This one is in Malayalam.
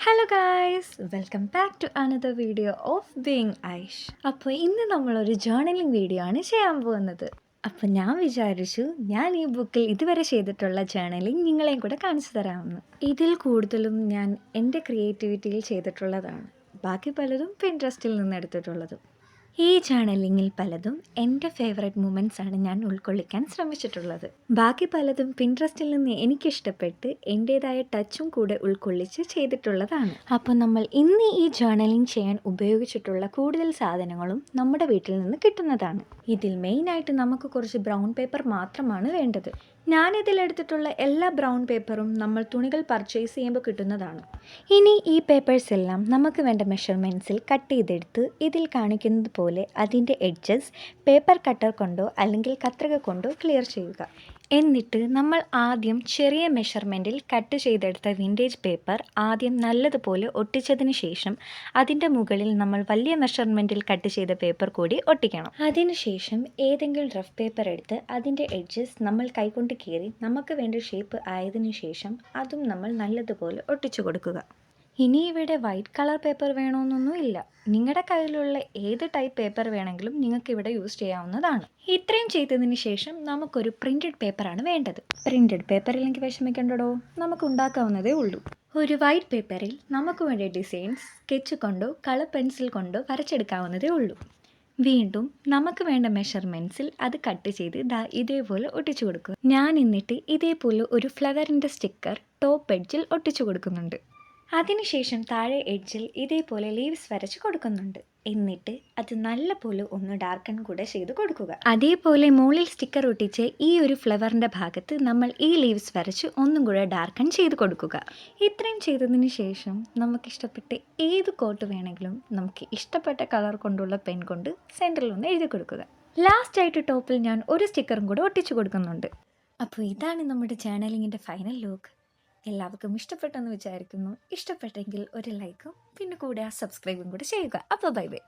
Hello guys, welcome back to another video of being Aish. അപ്പോൾ ഇന്ന് നമ്മളൊരു ജേർണലിംഗ് വീഡിയോ ആണ് ചെയ്യാൻ പോകുന്നത്. അപ്പോൾ ഞാൻ വിചാരിച്ചു ഞാൻ ഈ ബുക്കിൽ ഇതുവരെ ചെയ്തിട്ടുള്ള ജേർണലിംഗ് നിങ്ങളെയും കൂടെ കാണിച്ചു തരാമെന്ന്. ഇതിൽ കൂടുതലും ഞാൻ എൻ്റെ ക്രിയേറ്റിവിറ്റിയിൽ ചെയ്തിട്ടുള്ളതാണ്, ബാക്കി പലതും പിൻട്രസ്റ്റിൽ നിന്ന് എടുത്തിട്ടുള്ളതും. ഈ ജേർണലിങ്ങിൽ പലതും എൻ്റെ ഫേവറേറ്റ് മൊമെൻറ്റ്സ് ആണ് ഞാൻ ഉൾക്കൊള്ളിക്കാൻ ശ്രമിച്ചിട്ടുള്ളത്. ബാക്കി പലതും പിൻട്രസ്റ്റിൽ നിന്ന് എനിക്കിഷ്ടപ്പെട്ട് എൻ്റേതായ ടച്ചും കൂടെ ഉൾക്കൊള്ളിച്ച് ചെയ്തിട്ടുള്ളതാണ്. അപ്പോൾ നമ്മൾ ഇന്ന് ഈ ജേർണലിംഗ് ചെയ്യാൻ ഉപയോഗിച്ചിട്ടുള്ള കൂടുതൽ സാധനങ്ങളും നമ്മുടെ വീട്ടിൽ നിന്ന് കിട്ടുന്നതാണ്. ഇതിൽ മെയിനായിട്ട് നമുക്ക് കുറച്ച് ബ്രൗൺ പേപ്പർ മാത്രമാണ് വേണ്ടത്. ഞാനിതിലെടുത്തിട്ടുള്ള എല്ലാ ബ്രൗൺ പേപ്പറും നമ്മൾ തുണികൾ പർച്ചേസ് ചെയ്യുമ്പോൾ കിട്ടുന്നതാണ്. ഇനി ഈ പേപ്പേഴ്സ് എല്ലാം നമുക്ക് വേണ്ട മെഷർമെൻറ്റ്സിൽ കട്ട് ചെയ്തെടുത്ത് ഇതിൽ കാണിക്കുന്നത് പോലെ അതിൻ്റെ എഡ്ജസ് പേപ്പർ കട്ടർ കൊണ്ടോ അല്ലെങ്കിൽ കത്രിക കൊണ്ടോ ക്ലിയർ ചെയ്യുക. എന്നിട്ട് നമ്മൾ ആദ്യം ചെറിയ മെഷർമെൻറ്റിൽ കട്ട് ചെയ്തെടുത്ത വിൻറ്റേജ് പേപ്പർ ആദ്യം നല്ലതുപോലെ ഒട്ടിച്ചതിന് ശേഷം അതിൻ്റെ മുകളിൽ നമ്മൾ വലിയ മെഷർമെൻറ്റിൽ കട്ട് ചെയ്ത പേപ്പർ കൂടി ഒട്ടിക്കണം. അതിനുശേഷം ഏതെങ്കിലും റഫ് പേപ്പർ എടുത്ത് അതിൻ്റെ എഡ്ജസ് നമ്മൾ കൈകൊണ്ട് കീറി നമുക്ക് വേണ്ട ഷേപ്പ് ആയതിനു ശേഷം അതും നമ്മൾ നല്ലതുപോലെ ഒട്ടിച്ചു കൊടുക്കുക. ഇനി ഇവിടെ വൈറ്റ് കളർ പേപ്പർ വേണമെന്നൊന്നും ഇല്ല. നിങ്ങളുടെ കയ്യിലുള്ള ഏത് ടൈപ്പ് പേപ്പർ വേണമെങ്കിലും നിങ്ങൾക്ക് ഇവിടെ യൂസ് ചെയ്യാവുന്നതാണ്. ഇത്രയും ചെയ്തതിന് ശേഷം നമുക്കൊരു പ്രിൻറ്റഡ് പേപ്പറാണ് വേണ്ടത്. പ്രിൻറ്റഡ് പേപ്പറില്ലെങ്കിൽ വിഷമിക്കേണ്ടടോ, നമുക്ക് ഉണ്ടാക്കാവുന്നതേ ഉള്ളൂ. ഒരു വൈറ്റ് പേപ്പറിൽ നമുക്ക് വേണ്ട ഡിസൈൻസ് സ്കെച്ച് കൊണ്ടോ കളർ പെൻസിൽ കൊണ്ടോ വരച്ചെടുക്കാവുന്നതേ ഉള്ളൂ. വീണ്ടും നമുക്ക് വേണ്ട മെഷർമെൻറ്റ്സിൽ അത് കട്ട് ചെയ്ത് ഇതേപോലെ ഒട്ടിച്ചു കൊടുക്കുക. ഞാൻ എന്നിട്ട് ഇതേപോലെ ഒരു ഫ്ലവറിൻ്റെ സ്റ്റിക്കർ ടോപ്പ് എഡ്ജിൽ ഒട്ടിച്ചു കൊടുക്കുന്നുണ്ട്. അതിനുശേഷം താഴെ എഡ്ജിൽ ഇതേപോലെ ലീവ്സ് വരച്ച് കൊടുക്കുന്നുണ്ട്. എന്നിട്ട് അത് നല്ലപോലെ ഒന്ന് ഡാർക്കൺ കൂടെ ചെയ്ത് കൊടുക്കുക. അതേപോലെ മുകളിൽ സ്റ്റിക്കർ ഒട്ടിച്ച് ഈ ഒരു ഫ്ലവറിൻ്റെ ഭാഗത്ത് നമ്മൾ ഈ ലീവ്സ് വരച്ച് ഒന്നും കൂടെ ഡാർക്കൺ ചെയ്ത് കൊടുക്കുക. ഇത്രയും ചെയ്തതിന് ശേഷം നമുക്കിഷ്ടപ്പെട്ട ഏത് കോട്ട് വേണമെങ്കിലും നമുക്ക് ഇഷ്ടപ്പെട്ട കളർ കൊണ്ടുള്ള പെൻ കൊണ്ട് സെൻറ്ററിൽ ഒന്ന് എഴുതി കൊടുക്കുക. ലാസ്റ്റായിട്ട് ടോപ്പിൽ ഞാൻ ഒരു സ്റ്റിക്കറും കൂടെ ഒട്ടിച്ചു കൊടുക്കുന്നുണ്ട്. അപ്പോൾ ഇതാണ് നമ്മുടെ ജേർണലിങ്ങിൻ്റെ ഫൈനൽ ലുക്ക്. എല്ലാവർക്കും ഇഷ്ടപ്പെട്ടെന്ന് വിചാരിക്കുന്നു. ഇഷ്ടപ്പെട്ടെങ്കിൽ ഒരു ലൈക്കും പിന്നെ കൂടെ ആ സബ്സ്ക്രൈബും കൂടെ ചെയ്യുക. അപ്പോൾ ബൈ ബൈ.